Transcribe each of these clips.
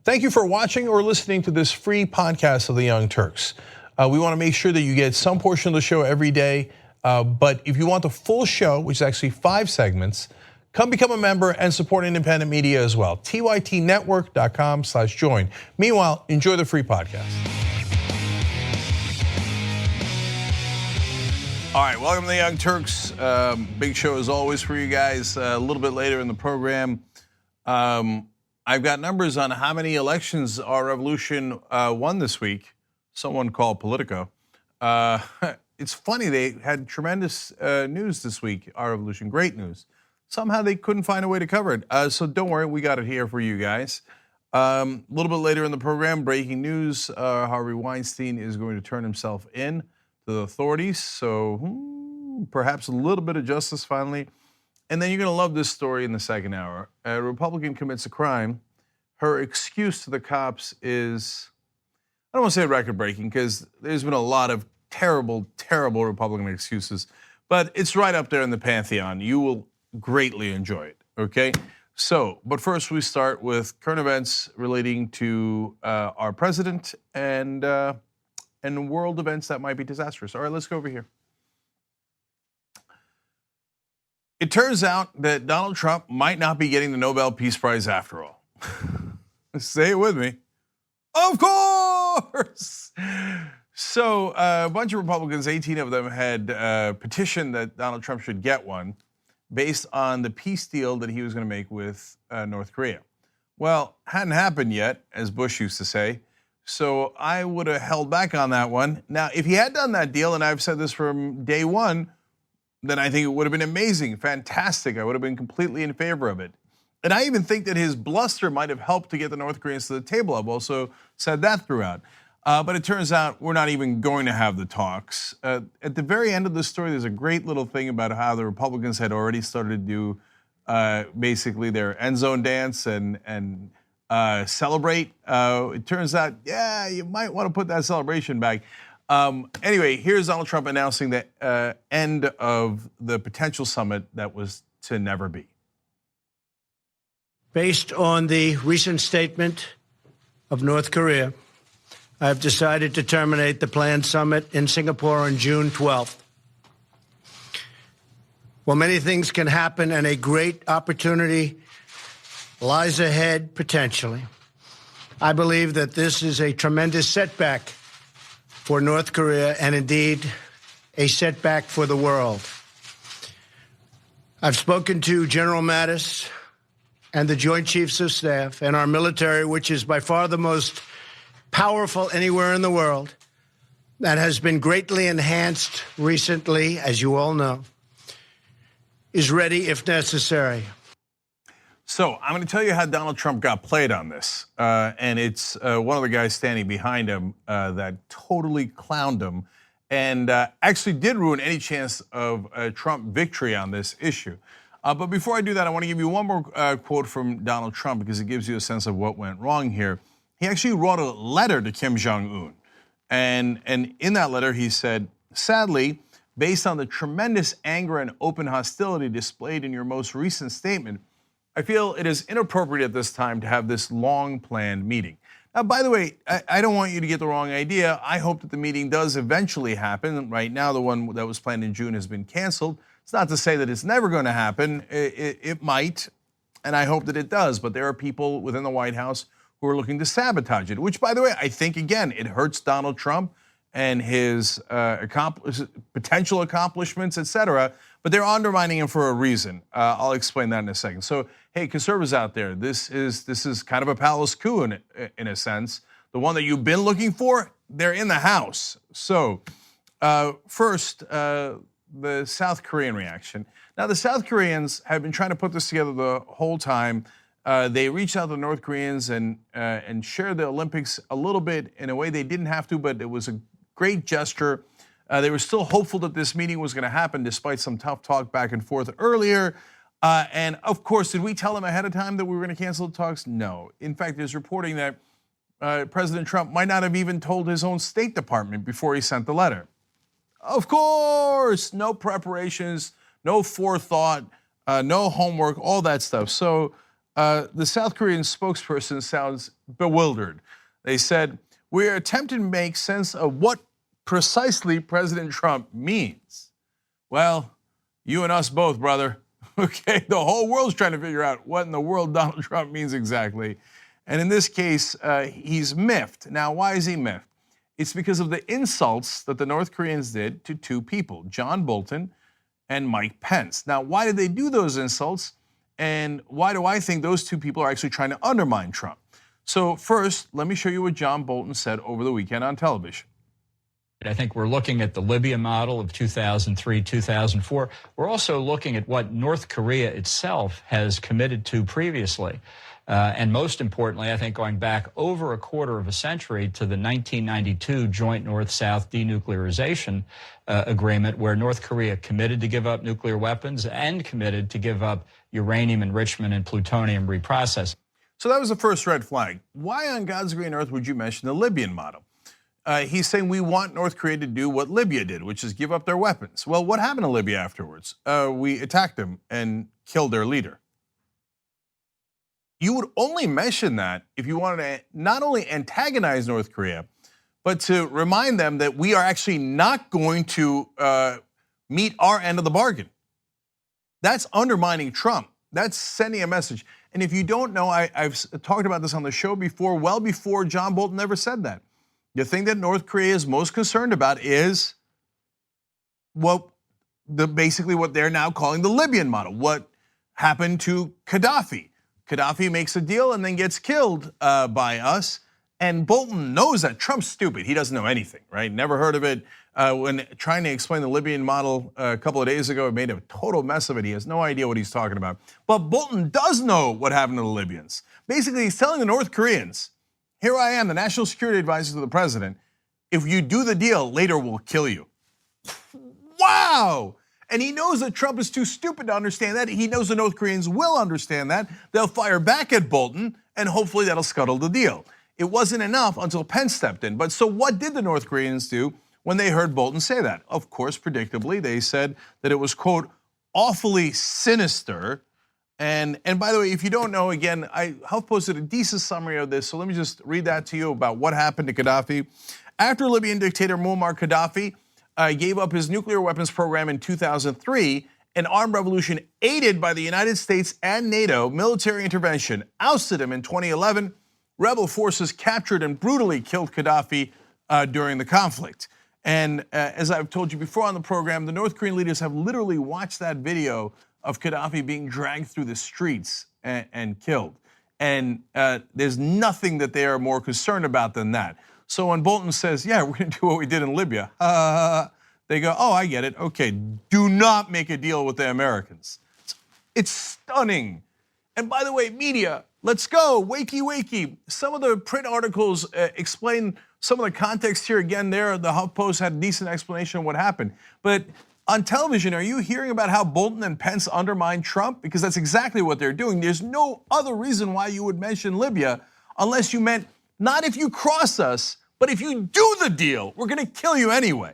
Thank you for watching or listening to this free podcast of the Young Turks. We want to make sure that you get some portion of the show every day, but if you want the full show, which is actually 5 segments, come become a member and support independent media as well. tytnetwork.com/join. Meanwhile, enjoy the free podcast. All right, welcome to the Young Turks. Big show as always for you guys. A little bit later in the program, I've got numbers on how many elections our revolution won this week. Someone called Politico. It's funny, they had tremendous news this week, our revolution, great news. Somehow they couldn't find a way to cover it. So don't worry, we got it here for you guys. A little bit later in the program, breaking news, Harvey Weinstein is going to turn himself in to the authorities. So perhaps a little bit of justice finally. And then you're gonna love this story in the second hour. A Republican commits a crime. Her excuse to the cops is, I don't want to say record-breaking because there's been a lot of terrible, terrible Republican excuses, but it's right up there in the pantheon. You will greatly enjoy it, okay? So, but first we start with current events relating to our president and world events that might be disastrous. All right, let's go over here. It turns out that Donald Trump might not be getting the Nobel Peace Prize after all. Say it with me. Of course! So a bunch of Republicans, 18 of them, had petitioned that Donald Trump should get one based on the peace deal that he was going to make with North Korea. Well, hadn't happened yet, as Bush used to say, so I would have held back on that one. Now, if he had done that deal, and I've said this from day one, then I think it would have been amazing, fantastic. I would have been completely in favor of it. And I even think that his bluster might have helped to get the North Koreans to the table. I've also said that throughout. But it turns out we're not even going to have the talks. At the very end of the story, there's a great little thing about how the Republicans had already started to do basically their end zone dance and celebrate. It turns out, yeah, you might want to put that celebration back. Anyway, here's Donald Trump announcing the end of the potential summit that was to never be. Based on the recent statement of North Korea, I have decided to terminate the planned summit in Singapore on June 12th. While many things can happen and a great opportunity lies ahead potentially, I believe that this is a tremendous setback for North Korea and indeed a setback for the world. I've spoken to General Mattis and the Joint Chiefs of Staff and our military, which is by far the most powerful anywhere in the world, that has been greatly enhanced recently, as you all know, is ready if necessary. So I'm going to tell you how Donald Trump got played on this. And it's one of the guys standing behind him that totally clowned him and actually did ruin any chance of a Trump victory on this issue. But before I do that, I want to give you one more quote from Donald Trump because it gives you a sense of what went wrong here. He actually wrote a letter to Kim Jong Un. And in that letter, he said, sadly, based on the tremendous anger and open hostility displayed in your most recent statement, I feel it is inappropriate at this time to have this long-planned meeting. Now, by the way, I don't want you to get the wrong idea. I hope that the meeting does eventually happen. Right now, the one that was planned in June has been canceled. It's not to say that it's never going to happen. It might, and I hope that it does. But there are people within the White House who are looking to sabotage it, which, by the way, I think, again, it hurts Donald Trump and his potential accomplishments, et cetera, but they're undermining him for a reason. I'll explain that in a second. So, hey, conservatives out there, this is kind of a palace coup in a sense. The one that you've been looking for, they're in the house. So, first, the South Korean reaction. Now, the South Koreans have been trying to put this together the whole time. They reached out to the North Koreans and shared the Olympics a little bit in a way they didn't have to, but it was a great gesture. They were still hopeful that this meeting was going to happen despite some tough talk back and forth earlier. And of course, did we tell them ahead of time that we were going to cancel the talks? No. In fact, there's reporting that President Trump might not have even told his own State Department before he sent the letter. Of course, no preparations, no forethought, no homework, all that stuff. So The South Korean spokesperson sounds bewildered. They said, "We're attempting to make sense of what precisely President Trump means." Well, you and us both, brother. Okay, the whole world's trying to figure out what in the world Donald Trump means exactly. And in this case, he's miffed. Now, why is he miffed? It's because of the insults that the North Koreans did to two people, John Bolton and Mike Pence. Now, why did they do those insults? And why do I think those two people are actually trying to undermine Trump? So first, let me show you what John Bolton said over the weekend on television. I think we're looking at the Libya model of 2003, 2004. We're also looking at what North Korea itself has committed to previously. And most importantly, I think going back over a quarter of a century to the 1992 Joint North-South Denuclearization Agreement, where North Korea committed to give up nuclear weapons and committed to give up uranium enrichment and plutonium reprocessing. So that was the first red flag. Why on God's green earth would you mention the Libyan model? He's saying we want North Korea to do what Libya did, which is give up their weapons. Well, what happened to Libya afterwards? We attacked them and killed their leader. You would only mention that if you wanted to not only antagonize North Korea, but to remind them that we are actually not going to meet our end of the bargain. That's undermining Trump. That's sending a message. And if you don't know, I've talked about this on the show before, well before John Bolton ever said that. The thing that North Korea is most concerned about is basically what they're now calling the Libyan model. What happened to Gaddafi? Gaddafi makes a deal and then gets killed by us. And Bolton knows that Trump's stupid. He doesn't know anything, right? Never heard of it. When trying to explain the Libyan model a couple of days ago, it made a total mess of it. He has no idea what he's talking about. But Bolton does know what happened to the Libyans. Basically, he's telling the North Koreans, here I am, the national security advisor to the president. If you do the deal, later we'll kill you. Wow! And he knows that Trump is too stupid to understand that. He knows the North Koreans will understand that. They'll fire back at Bolton, and hopefully that'll scuttle the deal. It wasn't enough until Pence stepped in. But so what did the North Koreans do when they heard Bolton say that? Of course, predictably, they said that it was, quote, awfully sinister. And by the way, if you don't know, again, I have posted a decent summary of this, so let me just read that to you about what happened to Gaddafi. After Libyan dictator Muammar Gaddafi gave up his nuclear weapons program in 2003, an armed revolution aided by the United States and NATO military intervention ousted him in 2011. Rebel forces captured and brutally killed Gaddafi during the conflict. And as I've told you before on the program, the North Korean leaders have literally watched that video of Gaddafi being dragged through the streets and killed. And there's nothing that they are more concerned about than that. So when Bolton says, yeah, we're gonna do what we did in Libya, they go, oh, I get it. Okay, do not make a deal with the Americans. It's stunning. And by the way, media, let's go, wakey, wakey. Some of the print articles explain some of the context here. Again, there, the HuffPost had a decent explanation of what happened. But on television, are you hearing about how Bolton and Pence undermined Trump? Because that's exactly what they're doing. There's no other reason why you would mention Libya unless you meant, not if you cross us, but if you do the deal, we're gonna kill you anyway.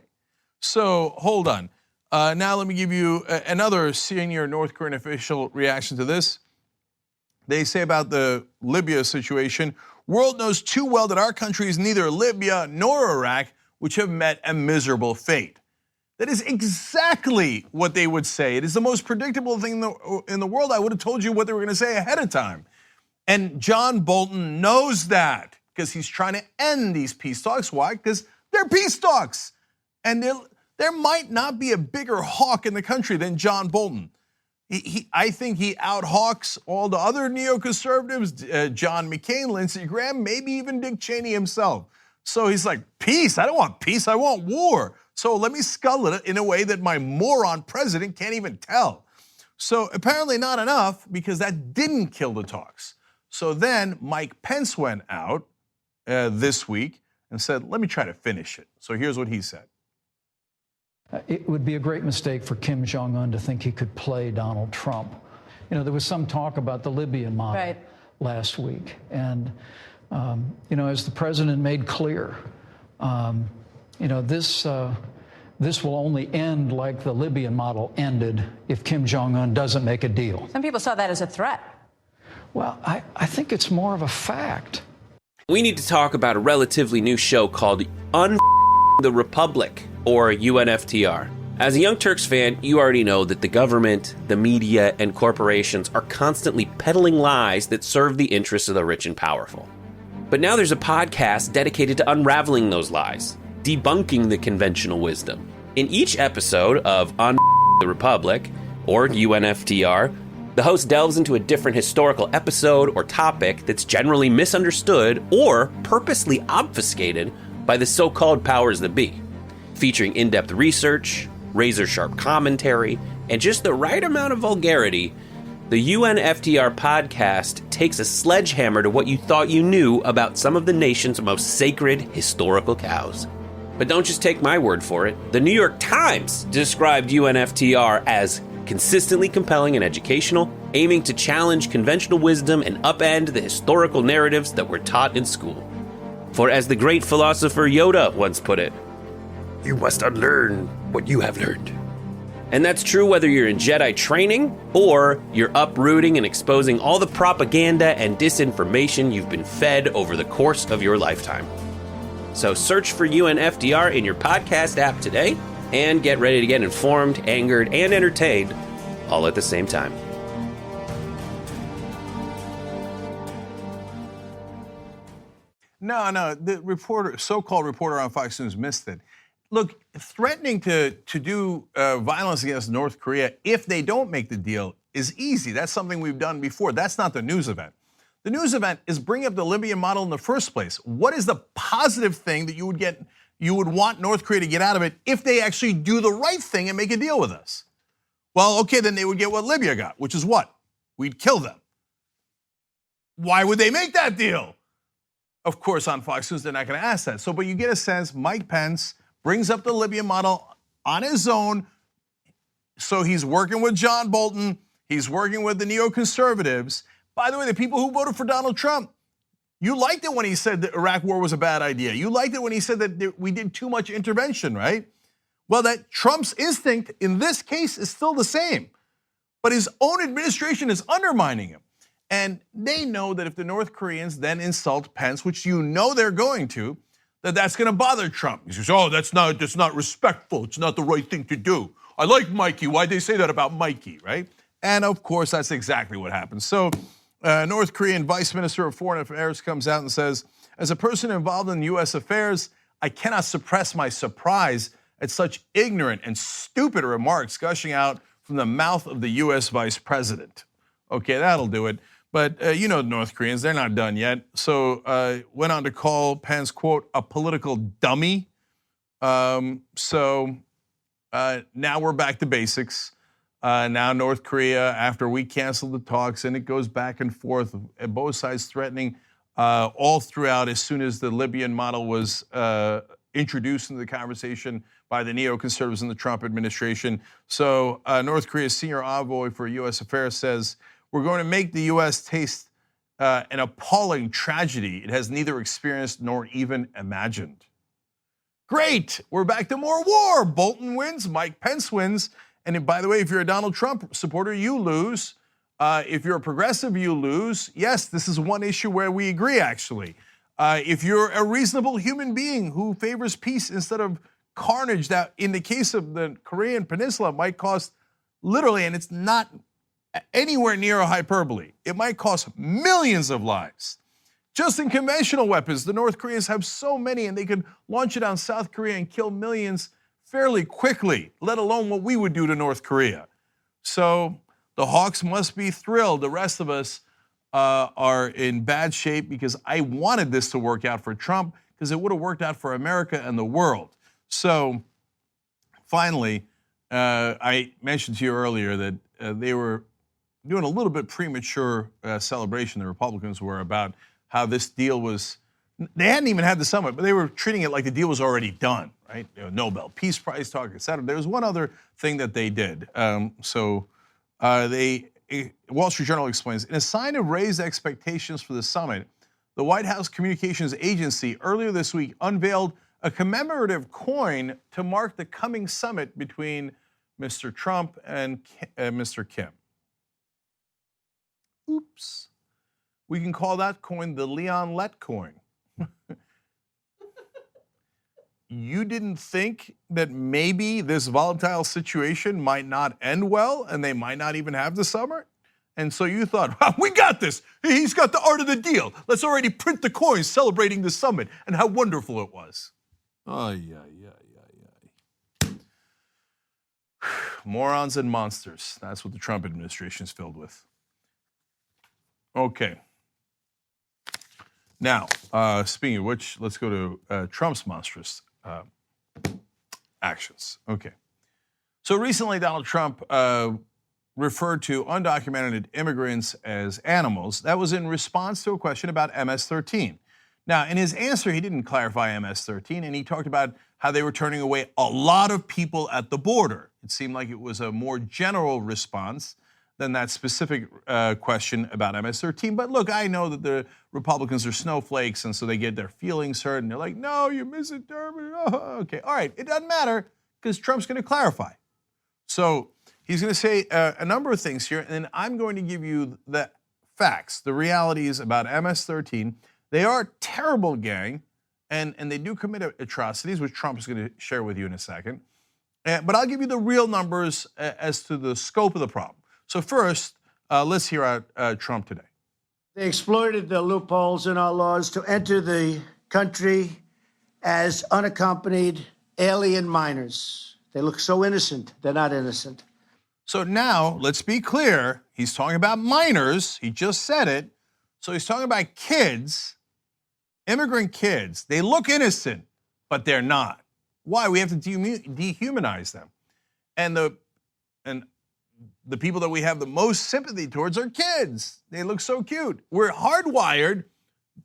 So hold on. Now let me give you another senior North Korean official reaction to this. They say about the Libya situation, world knows too well that our country is neither Libya nor Iraq, which have met a miserable fate. That is exactly what they would say. It is the most predictable thing in the world. I would have told you what they were gonna say ahead of time. And John Bolton knows that because he's trying to end these peace talks. Why? Because they're peace talks. And there might not be a bigger hawk in the country than John Bolton. I think he out-hawks all the other neoconservatives, John McCain, Lindsey Graham, maybe even Dick Cheney himself. So he's like, peace, I don't want peace, I want war. So let me scuttle it in a way that my moron president can't even tell. So apparently not enough, because that didn't kill the talks. So then Mike Pence went out this week and said, let me try to finish it. So here's what he said. It would be a great mistake for Kim Jong Un to think he could play Donald Trump. You know, there was some talk about the Libyan model last week. And, you know, as the president made clear, you know, this will only end like the Libyan model ended if Kim Jong Un doesn't make a deal. Some people saw that as a threat. Well, I think it's more of a fact. We need to talk about a relatively new show called the Republic, or UNFTR. As a Young Turks fan, you already know that the government, the media, and corporations are constantly peddling lies that serve the interests of the rich and powerful. But now there's a podcast dedicated to unraveling those lies, debunking the conventional wisdom. In each episode of the Republic, or UNFTR, the host delves into a different historical episode or topic that's generally misunderstood or purposely obfuscated by the so-called powers that be, featuring in-depth research, razor-sharp commentary, and just the right amount of vulgarity. The UNFTR podcast takes a sledgehammer to what you thought you knew about some of the nation's most sacred historical cows. But don't just take my word for it. The New York Times described UNFTR as consistently compelling and educational, aiming to challenge conventional wisdom and upend the historical narratives that were taught in school. For as the great philosopher Yoda once put it, you must unlearn what you have learned. And that's true whether you're in Jedi training or you're uprooting and exposing all the propaganda and disinformation you've been fed over the course of your lifetime. So search for UNFTR in your podcast app today and get ready to get informed, angered, and entertained all at the same time. No, the reporter, so-called reporter on Fox News missed it. Look, threatening to do violence against North Korea if they don't make the deal is easy. That's something we've done before. That's not the news event. The news event is bring up the Libyan model in the first place. What is the positive thing that you would want North Korea to get out of it if they actually do the right thing and make a deal with us? Well, okay, then they would get what Libya got, which is what? We'd kill them. Why would they make that deal? Of course, on Fox News, they're not going to ask that. So, but you get a sense, Mike Pence brings up the Libyan model on his own. So he's working with John Bolton. He's working with the neoconservatives. By the way, the people who voted for Donald Trump, you liked it when he said the Iraq war was a bad idea. You liked it when he said that we did too much intervention, right? Well, that Trump's instinct in this case is still the same. But his own administration is undermining him. And they know that if the North Koreans then insult Pence, which you know they're going to, that's going to bother Trump. He says, oh, that's not respectful. It's not the right thing to do. I like Mikey. Why'd they say that about Mikey, right? And of course, that's exactly what happened. So North Korean Vice Minister of Foreign Affairs comes out and says, as a person involved in U.S. affairs, I cannot suppress my surprise at such ignorant and stupid remarks gushing out from the mouth of the U.S. Vice President. Okay, that'll do it. But you know North Koreans, they're not done yet. So went on to call Pence, quote, a political dummy. So now we're back to basics. Now North Korea, after we canceled the talks, and it goes back and forth, both sides threatening all throughout as soon as the Libyan model was introduced into the conversation by the neoconservatives in the Trump administration. So North Korea's senior envoy for U.S. affairs says, we're going to make the U.S. taste an appalling tragedy it has neither experienced nor even imagined. Great, we're back to more war. Bolton wins, Mike Pence wins. And by the way, if you're a Donald Trump supporter, you lose. If you're a progressive, you lose. Yes, this is one issue where we agree, actually. If you're a reasonable human being who favors peace instead of carnage, that in the case of the Korean Peninsula might cost literally, and it's not anywhere near a hyperbole, it might cost millions of lives. Just in conventional weapons, the North Koreans have so many, and they could launch it on South Korea and kill millions fairly quickly, let alone what we would do to North Korea. So the Hawks must be thrilled. The rest of us are in bad shape because I wanted this to work out for Trump because it would have worked out for America and the world. So finally, I mentioned to you earlier that they were doing a little bit premature celebration, the Republicans were, about how this deal was, they hadn't even had the summit, but they were treating it like the deal was already done, right? Nobel Peace Prize talk, et cetera. There was one other thing that they did. Wall Street Journal explains, in a sign of raised expectations for the summit, the White House Communications Agency earlier this week unveiled a commemorative coin to mark the coming summit between Mr. Trump and Mr. Kim. Oops. We can call that coin the Leon Let coin. You didn't think that maybe this volatile situation might not end well and they might not even have the summit? And so you thought, wow, we got this. He's got the art of the deal. Let's already print the coins celebrating the summit and how wonderful it was. Morons and monsters. That's what the Trump administration is filled with. Okay. Now, speaking of which, let's go to Trump's monstrous actions. Okay. So recently, Donald Trump referred to undocumented immigrants as animals. That was in response to a question about MS-13. Now, in his answer, he didn't clarify MS-13, and he talked about how they were turning away a lot of people at the border. It seemed like it was a more general response than that specific question about MS-13. But look, I know that the Republicans are snowflakes, and so they get their feelings hurt, and they're like, no, you misinterpreted. Oh, okay, all right, it doesn't matter, because Trump's going to clarify. So he's going to say a number of things here, and then I'm going to give you the facts, the realities about MS-13. They are a terrible gang, and they do commit atrocities, which Trump is going to share with you in a second. But I'll give you the real numbers as to the scope of the problem. So first, let's hear out Trump today. They exploited the loopholes in our laws to enter the country as unaccompanied alien minors. They look so innocent. They're not innocent. So now, let's be clear. He's talking about minors. He just said it. So he's talking about kids, immigrant kids. They look innocent, but they're not. Why? We have to dehumanize them. And the people that we have the most sympathy towards are kids. They look so cute. We're hardwired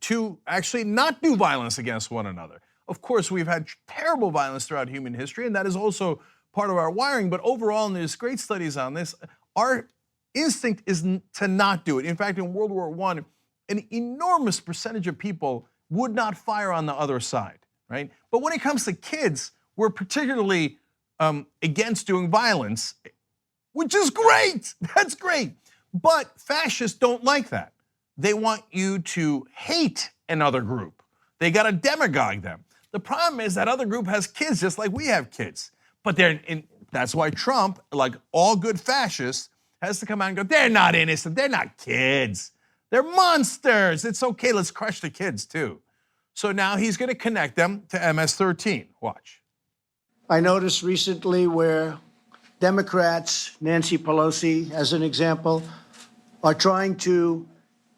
to actually not do violence against one another. Of course, we've had terrible violence throughout human history, and that is also part of our wiring. But overall, and there's great studies on this, our instinct is to not do it. In fact, in World War I, an enormous percentage of people would not fire on the other side, right? But when it comes to kids, we're particularly against doing violence, which is great. That's great. But fascists don't like that. They want you to hate another group. They got to demagogue them. The problem is that other group has kids just like we have kids. But that's why Trump, like all good fascists, has to come out and go, they're not innocent. They're not kids. They're monsters. It's okay. Let's crush the kids too. So now he's going to connect them to MS-13. Watch. I noticed recently where Democrats, Nancy Pelosi, as an example, are trying to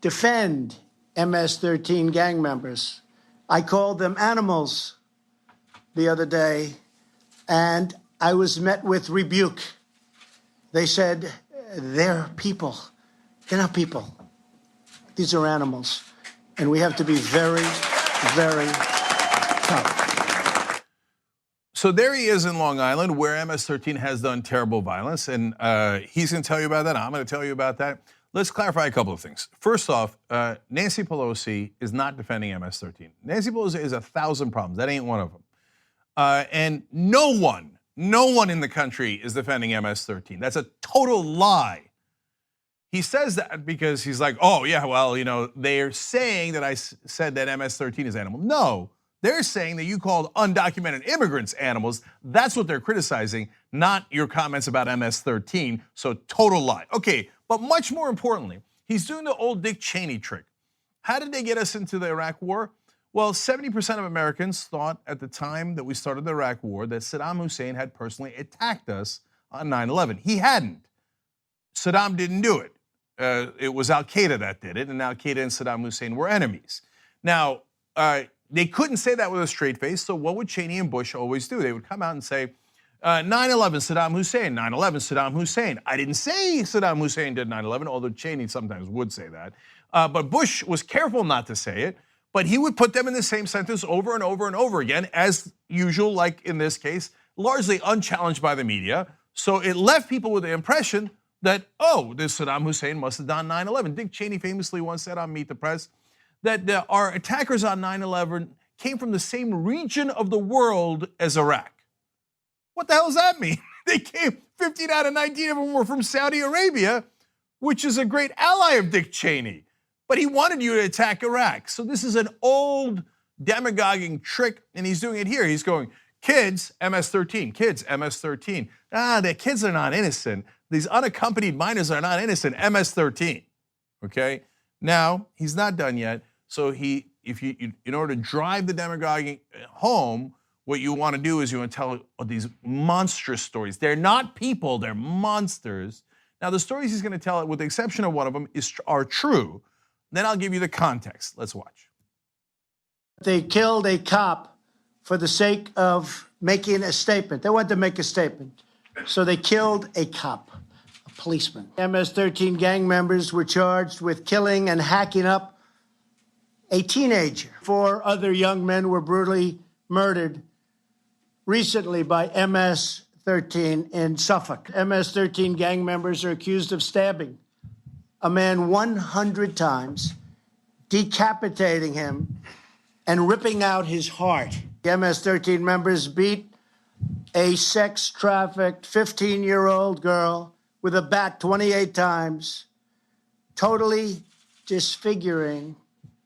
defend MS-13 gang members. I called them animals the other day, and I was met with rebuke. They said, they're people. They're not people. These are animals. And we have to be very, very tough. So there he is in Long Island, where MS-13 has done terrible violence, and he's going to tell you about that. I'm going to tell you about that. Let's clarify a couple of things. First off, Nancy Pelosi is not defending MS-13. Nancy Pelosi has 1,000 problems. That ain't one of them. And no one in the country is defending MS-13. That's a total lie. He says that because he's like, oh, yeah, well, you know, they're saying that I said that MS-13 is animal. No, they're saying that you called undocumented immigrants animals. That's what they're criticizing, not your comments about MS-13. So total lie. Okay, but much more importantly, he's doing the old Dick Cheney trick. How did they get us into the Iraq War? Well, 70% of Americans thought at the time that we started the Iraq War that Saddam Hussein had personally attacked us on 9/11. He hadn't. Saddam didn't do it. It was al-Qaeda that did it, and al-Qaeda and Saddam Hussein were enemies. Now, they couldn't say that with a straight face, so what would Cheney and Bush always do? They would come out and say, 9/11 Saddam Hussein, 9/11 Saddam Hussein. I didn't say Saddam Hussein did 9/11, although Cheney sometimes would say that. But Bush was careful not to say it, but he would put them in the same sentence over and over and over again, as usual, like in this case, largely unchallenged by the media. So it left people with the impression that, oh, this Saddam Hussein must have done 9/11. Dick Cheney famously once said on Meet the Press that our attackers on 9/11 came from the same region of the world as Iraq. What the hell does that mean? They came, 15 out of 19 of them were from Saudi Arabia, which is a great ally of Dick Cheney. but he wanted you to attack Iraq. So this is an old demagoguing trick, and he's doing it here. He's going, kids, MS-13, kids, MS-13. The kids are not innocent. These unaccompanied minors are not innocent, MS-13, okay? Now, he's not done yet, so in order to drive the demagoguing home, what you want to do is you want to tell these monstrous stories. They're not people, they're monsters. Now, the stories he's going to tell, with the exception of one of them, are true. Then I'll give you the context. Let's watch. They killed a cop for the sake of making a statement. They wanted to make a statement. So they killed a cop, a policeman. MS-13 gang members were charged with killing and hacking up a teenager. 4 other young men were brutally murdered recently by MS-13 in Suffolk. MS-13 gang members are accused of stabbing a man 100 times, decapitating him, and ripping out his heart. The MS-13 members beat a sex-trafficked 15-year-old girl with a bat 28 times, totally disfiguring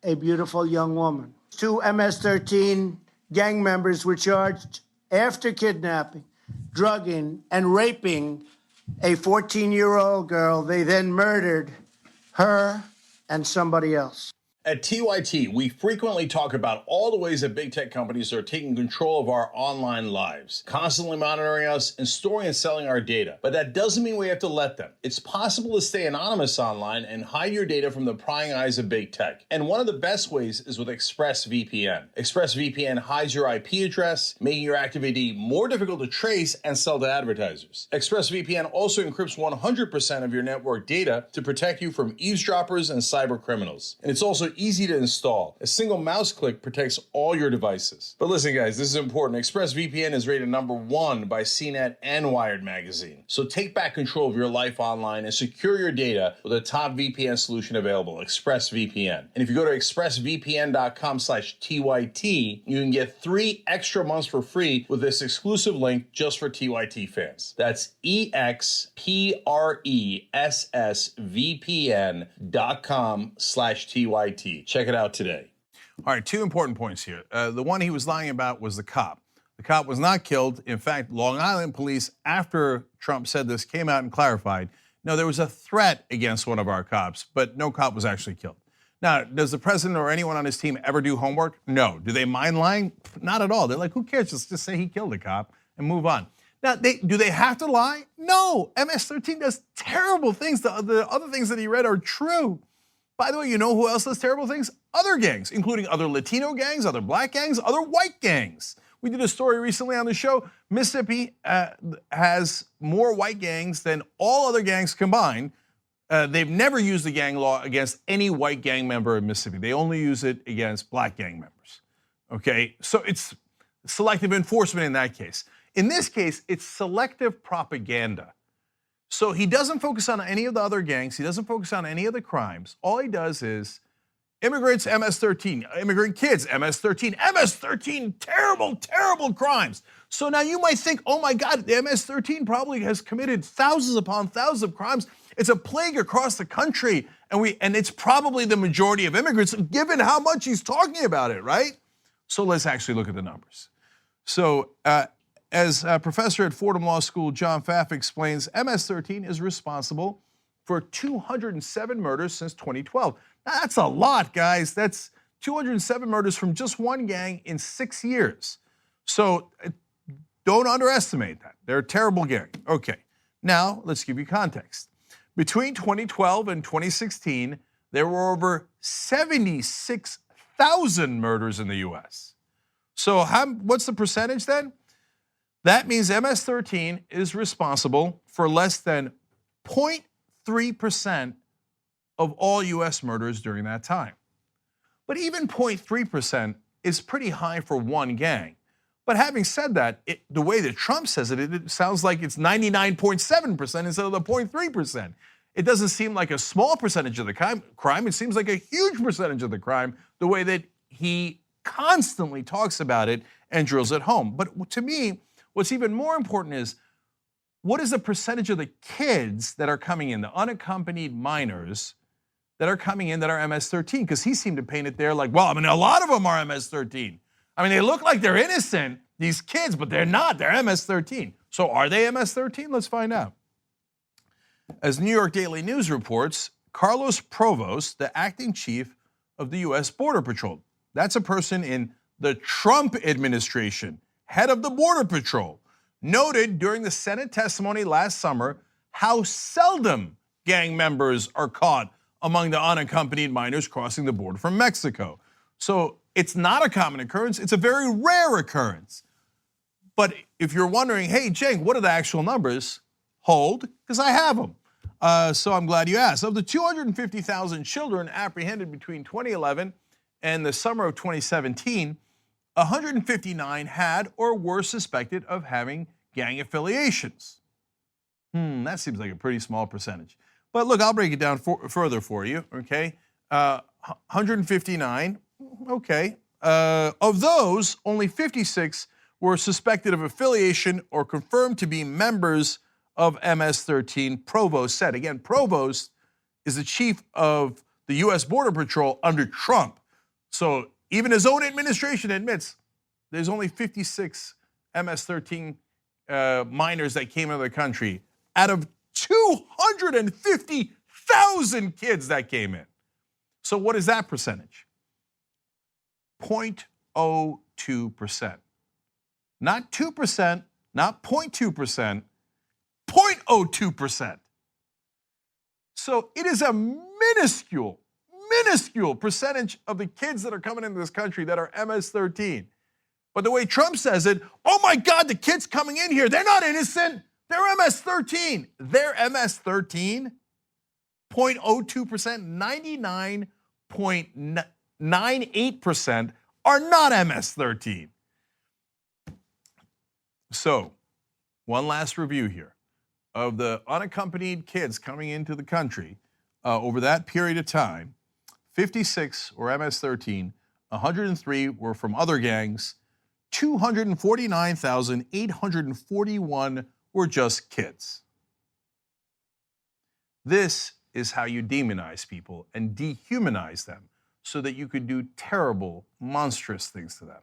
a beautiful young woman. 2 MS-13 gang members were charged after kidnapping, drugging, and raping a 14-year-old girl. They then murdered her and somebody else. At TYT, we frequently talk about all the ways that big tech companies are taking control of our online lives, constantly monitoring us and storing and selling our data. But that doesn't mean we have to let them. It's possible to stay anonymous online and hide your data from the prying eyes of big tech. And one of the best ways is with ExpressVPN. ExpressVPN hides your IP address, making your active ID more difficult to trace and sell to advertisers. ExpressVPN also encrypts 100% of your network data to protect you from eavesdroppers and cyber criminals. And it's also easy to install. A single mouse click protects all your devices. But listen, guys, this is important. ExpressVPN is rated #1 by CNET and Wired magazine. So take back control of your life online and secure your data with a top VPN solution available, ExpressVPN. And if you go to expressvpn.com/TYT, you can get 3 extra months for free with this exclusive link just for TYT fans. That's expressvpn.com/TYT. Check it out today. All right, 2 important points here. The one he was lying about was the cop. The cop was not killed. In fact, Long Island police, after Trump said this, came out and clarified, no, there was a threat against one of our cops, but no cop was actually killed. Now, does the president or anyone on his team ever do homework? No. Do they mind lying? Not at all. They're like, who cares? Just say he killed a cop and move on. Now, do they have to lie? No. MS-13 does terrible things. The other things that he read are true. By the way, you know who else does terrible things? Other gangs, including other Latino gangs, other black gangs, other white gangs. We did a story recently on the show. Mississippi has more white gangs than all other gangs combined. They've never used the gang law against any white gang member in Mississippi. They only use it against black gang members. Okay, so it's selective enforcement in that case. In this case, it's selective propaganda. So he doesn't focus on any of the other gangs. He doesn't focus on any of the crimes. All he does is immigrants, MS-13, immigrant kids, MS-13, MS-13, terrible, terrible crimes. So now you might think, oh my God, the MS-13 probably has committed thousands upon thousands of crimes. It's a plague across the country, and it's probably the majority of immigrants, given how much he's talking about it, right? So let's actually look at the numbers. So as a professor at Fordham Law School, John Pfaff explains, MS-13 is responsible for 207 murders since 2012. Now, that's a lot, guys. That's 207 murders from just one gang in 6 years. So don't underestimate that. They're a terrible gang. Okay, now let's give you context. Between 2012 and 2016, there were over 76,000 murders in the US. So what's the percentage then? That means MS-13 is responsible for less than 0.3% of all US murders during that time. But even 0.3% is pretty high for one gang. But having said that, the way that Trump says it sounds like it's 99.7% instead of the 0.3%. It doesn't seem like a small percentage of the crime. It seems like a huge percentage of the crime, the way that he constantly talks about it and drills it home. But to me, what's even more important is, what is the percentage of the kids that are coming in, the unaccompanied minors, that are coming in that are MS-13, because he seemed to paint it there like, well, I mean, a lot of them are MS-13. I mean, they look like they're innocent, these kids, but they're not. They're MS-13. So are they MS-13? Let's find out. As New York Daily News reports, Carlos Provost, the acting chief of the U.S. Border Patrol, that's a person in the Trump administration, head of the Border Patrol, noted during the Senate testimony last summer how seldom gang members are caught among the unaccompanied minors crossing the border from Mexico. So it's not a common occurrence, it's a very rare occurrence. But if you're wondering, hey, Cenk, what are the actual numbers? Hold, because I have them. So I'm glad you asked. Of the 250,000 children apprehended between 2011 and the summer of 2017, 159 had or were suspected of having gang affiliations. That seems like a pretty small percentage. But look, I'll break it down further for you, okay? 159, okay. Of those, only 56 were suspected of affiliation or confirmed to be members of MS-13, Provost said. Again, Provost is the chief of the U.S. Border Patrol under Trump. So even his own administration admits there's only 56 MS-13 minors that came into the country out of 250,000 kids that came in. So what is that percentage? 0.02%. Not 2%, not 0.2%, 0.02%. So it is a minuscule percentage of the kids that are coming into this country that are MS-13. But the way Trump says it, oh my God, the kids coming in here, they're not innocent. They're MS-13. They're MS-13. 0.02%, 99.98% are not MS-13. So, one last review here. Of the unaccompanied kids coming into the country over that period of time, 56 were MS-13, 103 were from other gangs, 249,841 were just kids. This is how you demonize people and dehumanize them so that you could do terrible, monstrous things to them.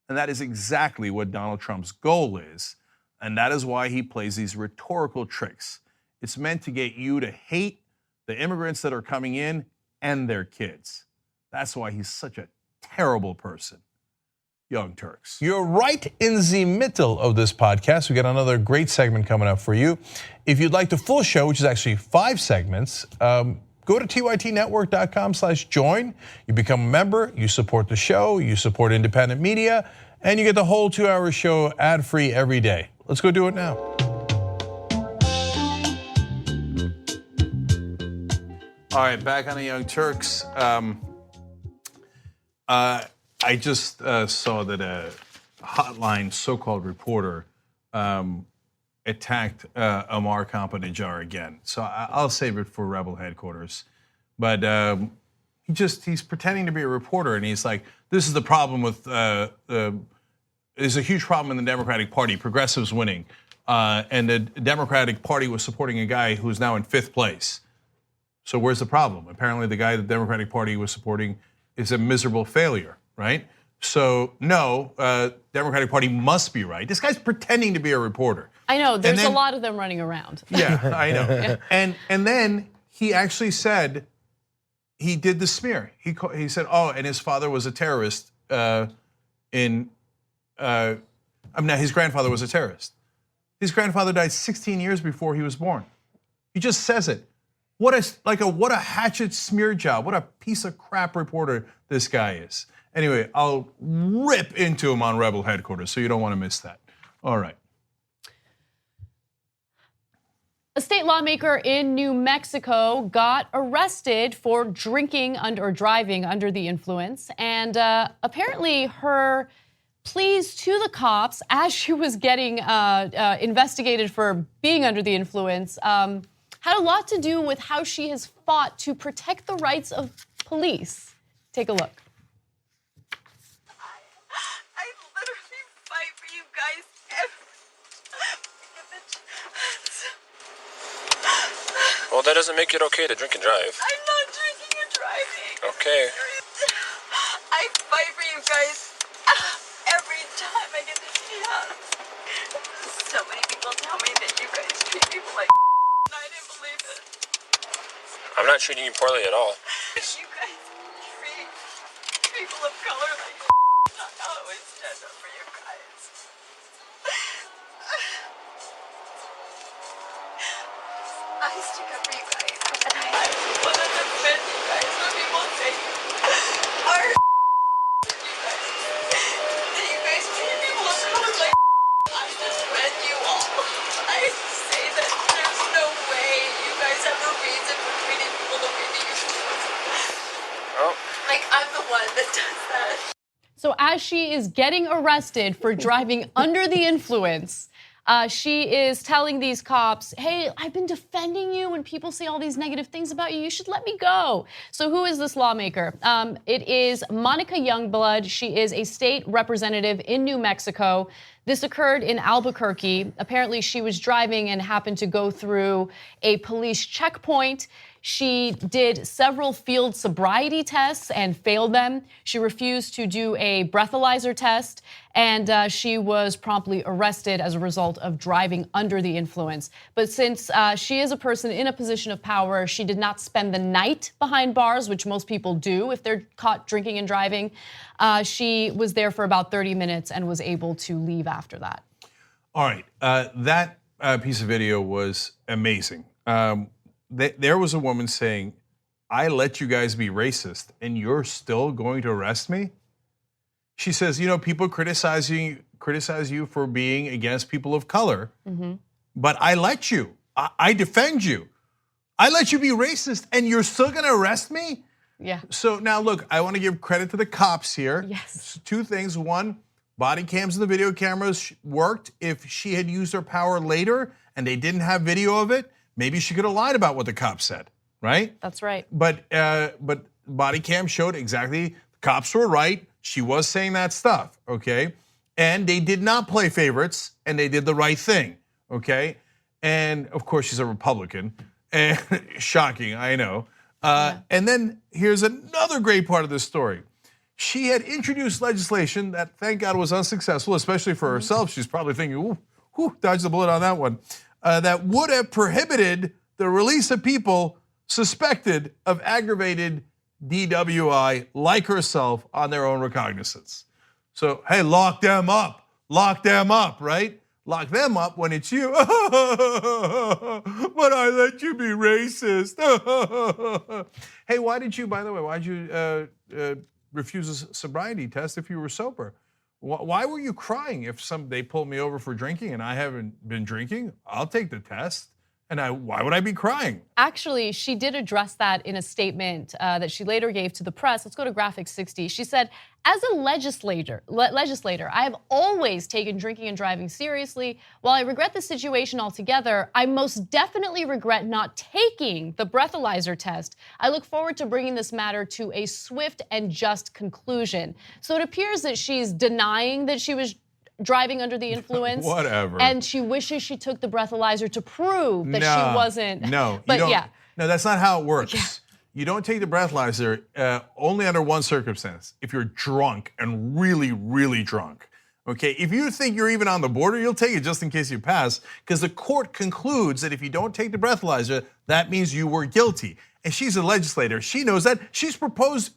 And that is exactly what Donald Trump's goal is, and that is why he plays these rhetorical tricks. It's meant to get you to hate the immigrants that are coming in and their kids. That's why he's such a terrible person. Young Turks. You're right in the middle of this podcast. We got another great segment coming up for you. If you'd like the full show, which is actually 5 segments, go to tytnetwork.com/join. You become a member, you support the show, you support independent media, and you get the whole 2-hour show ad-free every day. Let's go do it now. All right, back on the Young Turks. I just saw that a hotline so-called reporter attacked Amar Kampanijjar again. So I'll save it for Rebel headquarters. But he's pretending to be a reporter, and he's like, this is the problem with, there's a huge problem in the Democratic Party, progressives winning. And the Democratic Party was supporting a guy who's now in 5th place. So where's the problem? Apparently the guy the Democratic Party was supporting is a miserable failure, right? So no, Democratic Party must be right. This guy's pretending to be a reporter. I know, there's a lot of them running around. Yeah, I know. Yeah. And then he actually said, he did the smear. He said, oh, and his father was a terrorist his grandfather was a terrorist. His grandfather died 16 years before he was born. He just says it. What a hatchet smear job. What a piece of crap reporter this guy is. Anyway, I'll rip into him on Rebel headquarters, so you don't want to miss that. All right. A state lawmaker in New Mexico got arrested for driving under the influence, and apparently her pleas to the cops as she was getting investigated for being under the influence had a lot to do with how she has fought to protect the rights of police. Take a look. I literally fight for you guys Well, that doesn't make it okay to drink and drive. I'm not drinking okay. I fight for you guys every time I get the chance. So many people tell me that you guys treat people like and I didn't believe it. I'm not treating you poorly at all. You guys treat people of color like I always stand up for you guys. I stick up for you guys, and I want to defend you guys when people say are you guys. That you guys treat people of color like I defend you all. I say that there's no way you guys have a reason for treating people the way that you do. Oh. Like I'm the one that does that. So as she is getting arrested for driving under the influence, she is telling these cops, hey, I've been defending you when people say all these negative things about you. You should let me go. So who is this lawmaker? It is Monica Youngblood. She is a state representative in New Mexico. This occurred in Albuquerque. Apparently, she was driving and happened to go through a police checkpoint. She did several field sobriety tests and failed them. She refused to do a breathalyzer test, and she was promptly arrested as a result of driving under the influence. But since she is a person in a position of power, she did not spend the night behind bars, which most people do if they're caught drinking and driving. She was there for about 30 minutes and was able to leave after that. All right, that piece of video was amazing. There was a woman saying, I let you guys be racist and you're still going to arrest me? She says, people criticize you for being against people of color, but I let you. I defend you. I let you be racist and you're still gonna arrest me? Yeah. So now look, I wanna give credit to the cops here. Yes. Two things. One, body cams and the video cameras worked. If she had used her power later and they didn't have video of it, maybe she could have lied about what the cops said, right? That's right. But body cam showed exactly the cops were right. She was saying that stuff, okay? And they did not play favorites, and they did the right thing, okay? And of course, she's a Republican, and shocking, I know. And then here's another great part of this story. She had introduced legislation that, thank God, was unsuccessful, especially for herself. She's probably thinking, ooh, dodged the bullet on that one. That would have prohibited the release of people suspected of aggravated DWI like herself on their own recognizance. So, hey, lock them up, right? Lock them up when it's you. But I let you be racist. Hey, why did you refuse a sobriety test if you were sober? Why were you crying if they pulled me over for drinking and I haven't been drinking? I'll take the test. And why would I be crying? Actually, she did address that in a statement that she later gave to the press. Let's go to graphic 60. She said, as a legislator, I have always taken drinking and driving seriously. While I regret the situation altogether, I most definitely regret not taking the breathalyzer test. I look forward to bringing this matter to a swift and just conclusion. So it appears that she's denying that she was driving under the influence. Whatever. And she wishes she took the breathalyzer to prove that she wasn't. No, but no, that's not how it works. Yeah. You don't take the breathalyzer only under one circumstance, if you're drunk and really, really drunk. Okay, if you think you're even on the border, you'll take it just in case you pass, because the court concludes that if you don't take the breathalyzer, that means you were guilty. And she's a legislator. She knows that. She's proposed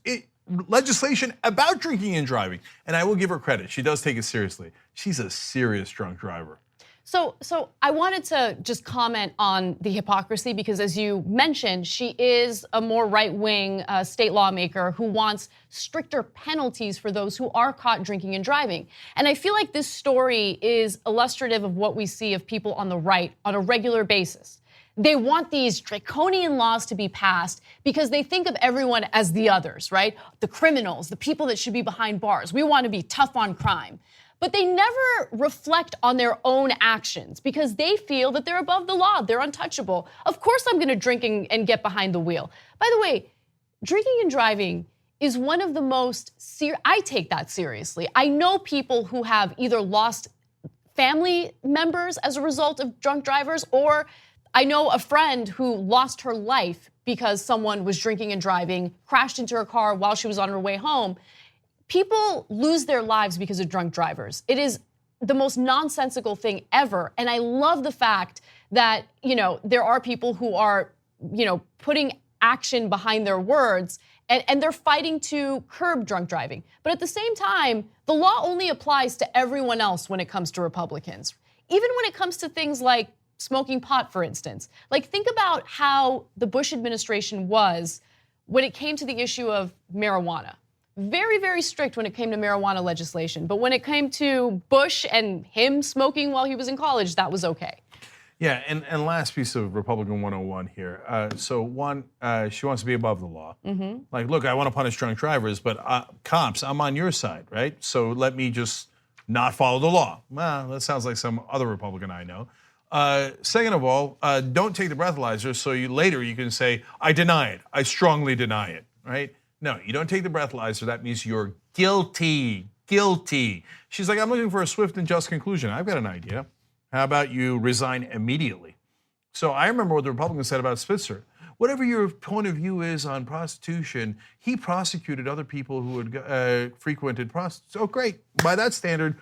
legislation about drinking and driving. And I will give her credit. She does take it seriously. She's a serious drunk driver. So I wanted to just comment on the hypocrisy because, as you mentioned, she is a more right-wing state lawmaker who wants stricter penalties for those who are caught drinking and driving. And I feel like this story is illustrative of what we see of people on the right on a regular basis. They want these draconian laws to be passed because they think of everyone as the others, right? The criminals, the people that should be behind bars. We want to be tough on crime. But they never reflect on their own actions because they feel that they're above the law. They're untouchable. Of course I'm going to drink and get behind the wheel. By the way, drinking and driving is one of the most I take that seriously. I know people who have either lost family members as a result of drunk drivers, or I know a friend who lost her life because someone was drinking and driving, crashed into her car while she was on her way home. People lose their lives because of drunk drivers. It is the most nonsensical thing ever. And I love the fact that, there are people who are, putting action behind their words and they're fighting to curb drunk driving. But at the same time, the law only applies to everyone else when it comes to Republicans. Even when it comes to things like smoking pot, for instance. Like, think about how the Bush administration was when it came to the issue of marijuana. Very, very strict when it came to marijuana legislation. But when it came to Bush and him smoking while he was in college, that was okay. Yeah, and last piece of Republican 101 here. So one, she wants to be above the law. Like, look, I want to punish drunk drivers, but cops, I'm on your side, right? So let me just not follow the law. Well, that sounds like some other Republican I know. Second of all, don't take the breathalyzer so later you can say, I deny it. I strongly deny it, right? No, you don't take the breathalyzer. That means you're guilty. She's like, I'm looking for a swift and just conclusion. I've got an idea. How about you resign immediately? So I remember what the Republicans said about Spitzer. Whatever your point of view is on prostitution, he prosecuted other people who had frequented prostitutes. Oh, great. By that standard,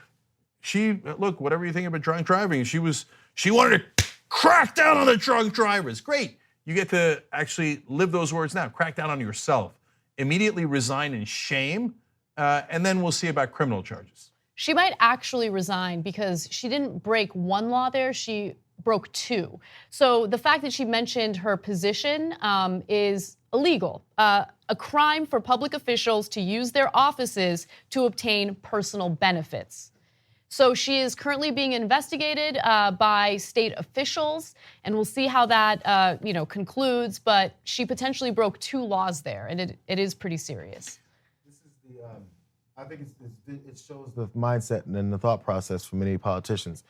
look, whatever you think about drunk driving, she wanted to crack down on the drunk drivers. Great. You get to actually live those words now. Crack down on yourself. Immediately resign in shame, and then we'll see about criminal charges. She might actually resign because she didn't break one law there, she broke two. So the fact that she mentioned her position is illegal. A crime for public officials to use their offices to obtain personal benefits. So she is currently being investigated by state officials, and we'll see how that concludes. But she potentially broke two laws there, and it is pretty serious. This is I think it shows the mindset and the thought process for many politicians.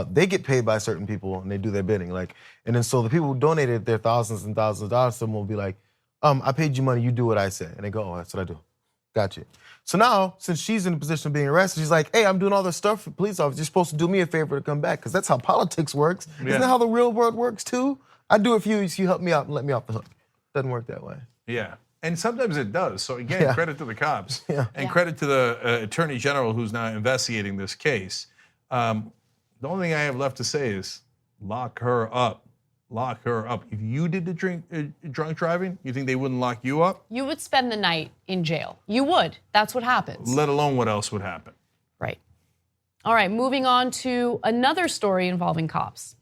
They get paid by certain people and they do their bidding. And then so the people who donated their thousands and thousands of dollars, someone will be like, I paid you money, you do what I said. And they go, oh, that's what I do. Got you. So now, since she's in the position of being arrested, she's like, hey, I'm doing all this stuff for police officers. You're supposed to do me a favor to come back, because that's how politics works. Yeah. Isn't that how the real world works too? I do it for you, so you help me out and let me off the hook. Doesn't work that way. Yeah. And sometimes it does. So again, credit to the cops and credit to the Attorney General who's now investigating this case. The only thing I have left to say is lock her up. Lock her up. If you did the drunk driving, you think they wouldn't lock you up? You would spend the night in jail. You would. That's what happens. Let alone what else would happen. Right. All right, moving on to another story involving cops.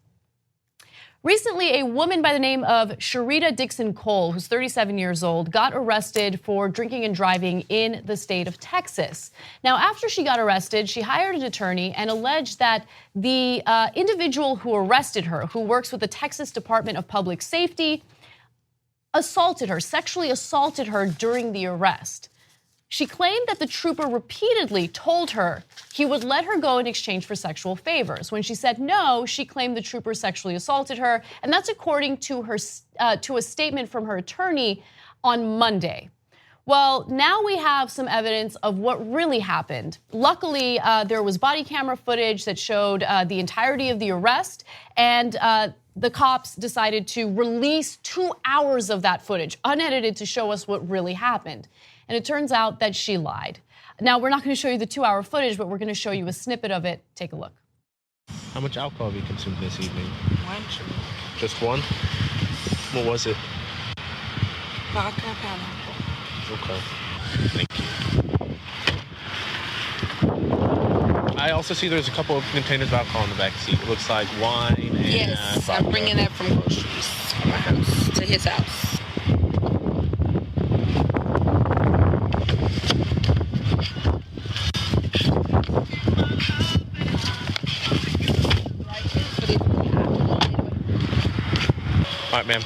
Recently, a woman by the name of Sharita Dixon Cole, who's 37 years old, got arrested for drinking and driving in the state of Texas. Now, after she got arrested, she hired an attorney and alleged that the individual who arrested her, who works with the Texas Department of Public Safety, sexually assaulted her during the arrest. She claimed that the trooper repeatedly told her he would let her go in exchange for sexual favors. When she said no, she claimed the trooper sexually assaulted her, and that's according to her to a statement from her attorney on Monday. Well, now we have some evidence of what really happened. Luckily, there was body camera footage that showed the entirety of the arrest, and the cops decided to release 2 hours of that footage, unedited, to show us what really happened. And it turns out that she lied. Now, we're not going to show you the 2-hour footage, but we're going to show you a snippet of it. Take a look. How much alcohol have you consumed this evening? One, true. Just one? What was it? Vodka, pineapple. Okay. Thank you. I also see there's a couple of containers of alcohol in the back seat. It looks like wine and yes, I'm bringing that from groceries from my house to his house. All right, ma'am.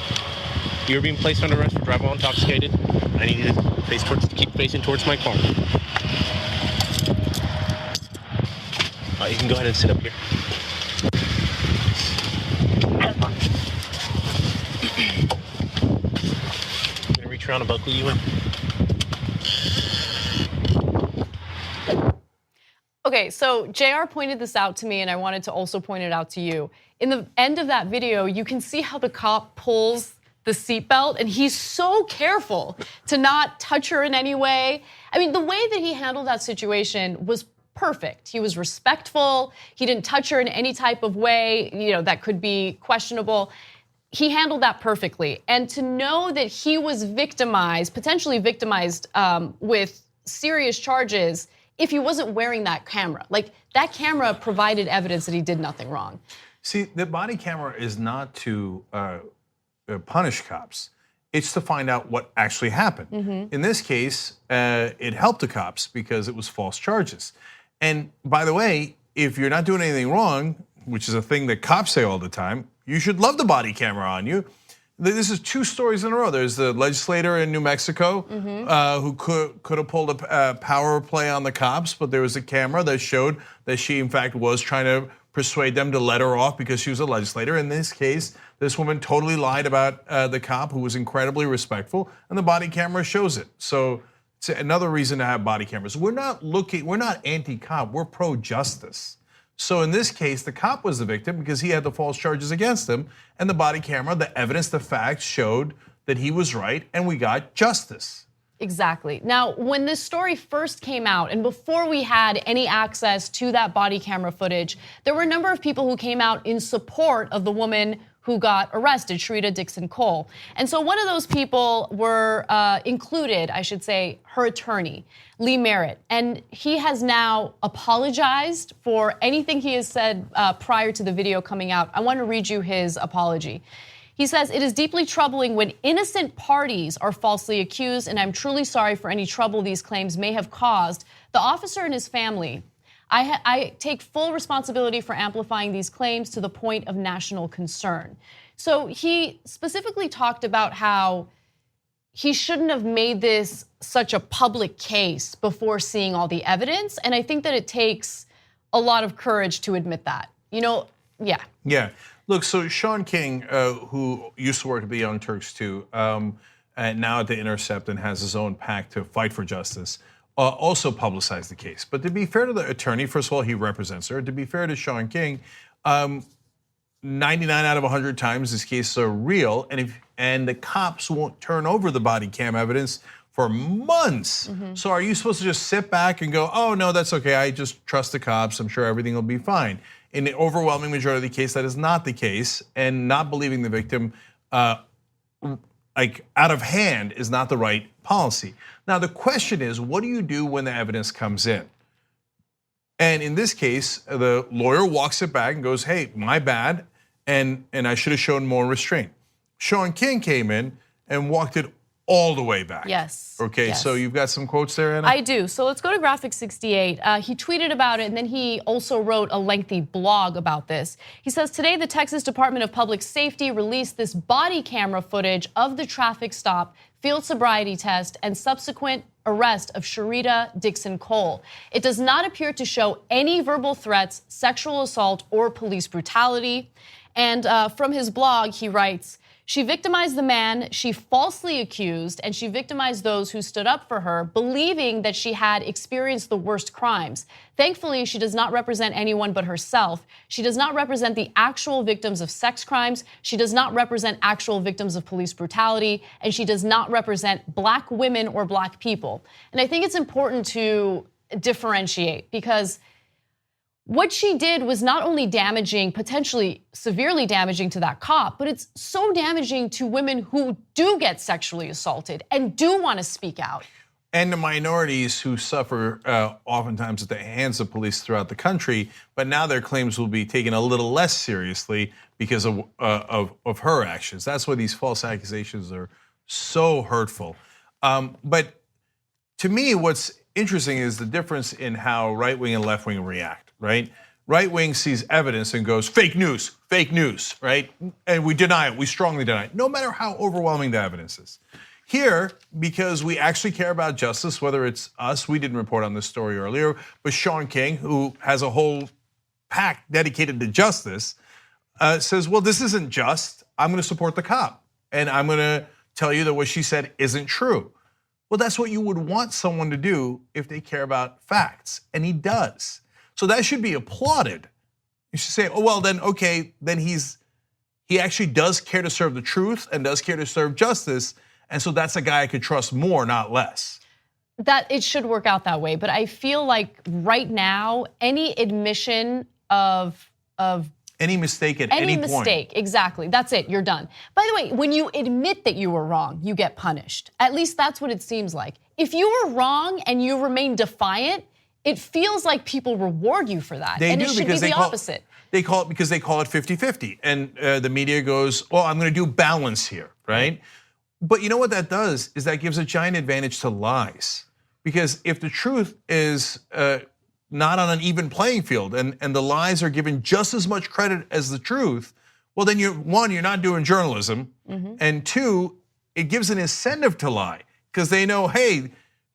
You're being placed under arrest for driving while intoxicated. I need you to keep facing towards my car. All right, you can go ahead and sit up here. I'm gonna reach around and buckle you in. Okay, so JR pointed this out to me, and I wanted to also point it out to you. In the end of that video, you can see how the cop pulls the seatbelt, and he's so careful to not touch her in any way. I mean, the way that he handled that situation was perfect. He was respectful. He didn't touch her in any type of way, that could be questionable. He handled that perfectly. And to know that he was victimized, potentially victimized with serious charges if he wasn't wearing that camera. Like, that camera provided evidence that he did nothing wrong. See, the body camera is not to punish cops. It's to find out what actually happened. In this case, it helped the cops because it was false charges. And by the way, if you're not doing anything wrong, which is a thing that cops say all the time, you should love the body camera on you. This is 2 stories in a row. There's the legislator in New Mexico who could have pulled a power play on the cops, but there was a camera that showed that she, in fact, was trying to persuade them to let her off because she was a legislator. In this case, this woman totally lied about the cop, who was incredibly respectful, and the body camera shows it. So it's another reason to have body cameras. We're not anti-cop, we're pro-justice. So in this case, the cop was the victim because he had the false charges against him, and the body camera, the evidence, the facts showed that he was right, and we got justice. Exactly. Now, when this story first came out, and before we had any access to that body camera footage, there were a number of people who came out in support of the woman who got arrested, Sharita Dixon Cole. And so one of those people were included, I should say, her attorney, Lee Merritt. And he has now apologized for anything he has said prior to the video coming out. I want to read you his apology. He says, "It is deeply troubling when innocent parties are falsely accused, and I'm truly sorry for any trouble these claims may have caused the officer and his family. I take full responsibility for amplifying these claims to the point of national concern." So he specifically talked about how he shouldn't have made this such a public case before seeing all the evidence. And I think that it takes a lot of courage to admit that. Yeah. Look, so Sean King, who used to work at the Young Turks too, and now at The Intercept and has his own PAC to fight for justice, also publicized the case. But to be fair to the attorney, first of all, he represents her. To be fair to Sean King, 99 out of 100 times these cases are real, and the cops won't turn over the body cam evidence for months. So are you supposed to just sit back and go, oh no, that's okay, I just trust the cops, I'm sure everything will be fine? In the overwhelming majority of the case, that is not the case, and not believing the victim like out of hand is not the right policy. Now the question is, what do you do when the evidence comes in? And in this case, the lawyer walks it back and goes, hey, my bad, and I should have shown more restraint. Sean King came in and walked it all the way back. Yes. Okay, yes. So you've got some quotes there, Anna? I do. So let's go to Graphic 68. He tweeted about it, and then he also wrote a lengthy blog about this. He says, today the Texas Department of Public Safety released this body camera footage of the traffic stop, field sobriety test, and subsequent arrest of Sharita Dixon Cole. It does not appear to show any verbal threats, sexual assault, or police brutality. And from his blog, he writes, she victimized the man she falsely accused, and she victimized those who stood up for her, believing that she had experienced the worst crimes. Thankfully, she does not represent anyone but herself. She does not represent the actual victims of sex crimes. She does not represent actual victims of police brutality, and she does not represent Black women or Black people. And I think it's important to differentiate, because what she did was not only damaging, potentially severely damaging to that cop, but it's so damaging to women who do get sexually assaulted and do want to speak out. And the minorities who suffer oftentimes at the hands of police throughout the country, but now their claims will be taken a little less seriously because of her actions. That's why these false accusations are so hurtful. But to me, what's interesting is the difference in how right wing and left wing react, right? Right wing sees evidence and goes, fake news, right? And we deny it, we strongly deny it, no matter how overwhelming the evidence is. Here, because we actually care about justice, whether it's us, we didn't report on this story earlier, but Sean King, who has a whole PAC dedicated to justice, says, well, this isn't just, I'm gonna support the cop, and I'm gonna tell you that what she said isn't true. Well, that's what you would want someone to do if they care about facts, and he does. So that should be applauded. You should say, oh, well, then, okay, then he actually does care to serve the truth and does care to serve justice. And so that's a guy I could trust more, not less. That it should work out that way. But I feel like right now, any admission of any mistake at any point. Exactly. That's it. You're done. By the way, when you admit that you were wrong, you get punished. At least that's what it seems like. If you were wrong and you remain defiant, it feels like people reward you for that. They and do, it should because be the opposite. They call it because they call it 50-50. And the media goes, oh, I'm going to do balance here, right? But you know what that does is that gives a giant advantage to lies. Because if the truth is not on an even playing field and the lies are given just as much credit as the truth, well, then you're not doing journalism. And two, it gives an incentive to lie because they know, hey,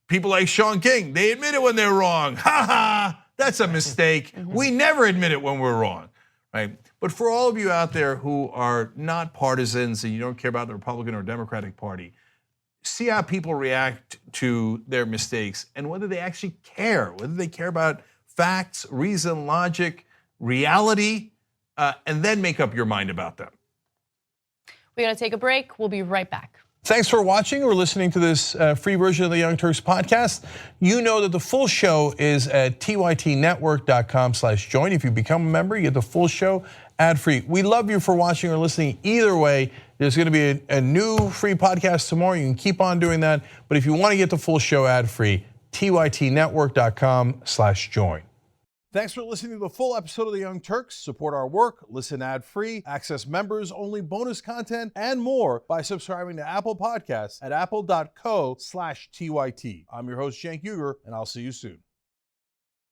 people like Sean King, they admit it when they're wrong. Ha ha, that's a mistake. We never admit it when we're wrong, right? But for all of you out there who are not partisans and you don't care about the Republican or Democratic Party, see how people react to their mistakes and whether they actually care, whether they care about facts, reason, logic, reality, and then make up your mind about them. We gotta take a break. We'll be right back. Thanks for watching or listening to this free version of the Young Turks podcast. You know that the full show is at tytnetwork.com/join. If you become a member, you get the full show ad-free. We love you for watching or listening either way. There's going to be a new free podcast tomorrow. You can keep on doing that. But if you want to get the full show ad-free, tytnetwork.com/join. Thanks for listening to the full episode of The Young Turks. Support our work, listen ad-free, access members-only bonus content, and more by subscribing to Apple Podcasts at apple.co/TYT. I'm your host, Cenk Uygur, and I'll see you soon.